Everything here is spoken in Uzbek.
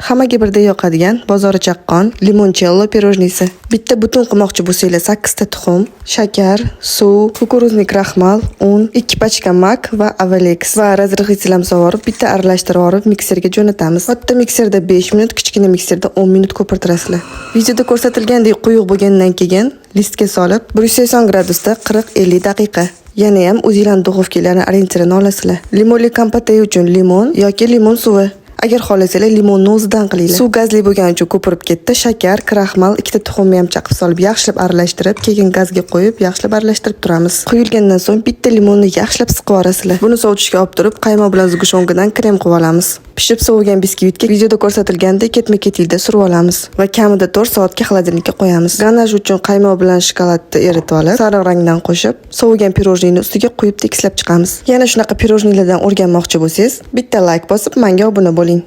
Hammaga birdek yoqadigan bozori chaqqon limoncello pirojnisi. Bitta butun qilmoqchi bo'lsanglar 8 ta tuxum, shakar, suv, kukuruznik kraxmal, un, 2 pachka mak va avalex va razrixitlam sovurib, bitta aralashtirib olib mikserga jo'natamiz. Katta mikserda 5 minut, kichkina mikserda 10 minut ko'pirtirasizlar. Videoda ko'rsatilgandek quyuq bo'lgandan keyin listga solib 180 gradusda 40-50 daqiqa. Yana ham o'zingizlarning duxovkalarning orientirini olasizlar. Limonli kompotay uchun limon yoki limon suvi. Agar xohlasanglar limonni o'zidan qilinglar. Suv gazli bo'lgani uchun ko'pirib ketdi. Shakar, kraxmal, 2 ta tuxumni ham chaqib solib, yaxshilab aralashtirib, keyin gazga qo'yib, yaxshilab aralashtirib turamiz. Quyilgandan so'ng bitta limonni yaxshilab siqib olasizlar. Buni sovutishga olib turib, qaymoq bilan zugusho'ngidan krem qilib olamiz. Pishib sovigan biskvitga videoda ko'rsatilgandek ketma-ketilda surib olamiz va kamida 4 soatga xolodilnikka qo'yamiz. Ganaj uchun qaymoq bilan shokoladni eritib olib, sariq rangdan qo'shib, sovigan pirojnini ustiga quyib tekislab chiqamiz. Yana shunaqa pirojnilardan o'rganmoqchi bo'lsangiz, bitta like bosib, menga obuna bo'ling.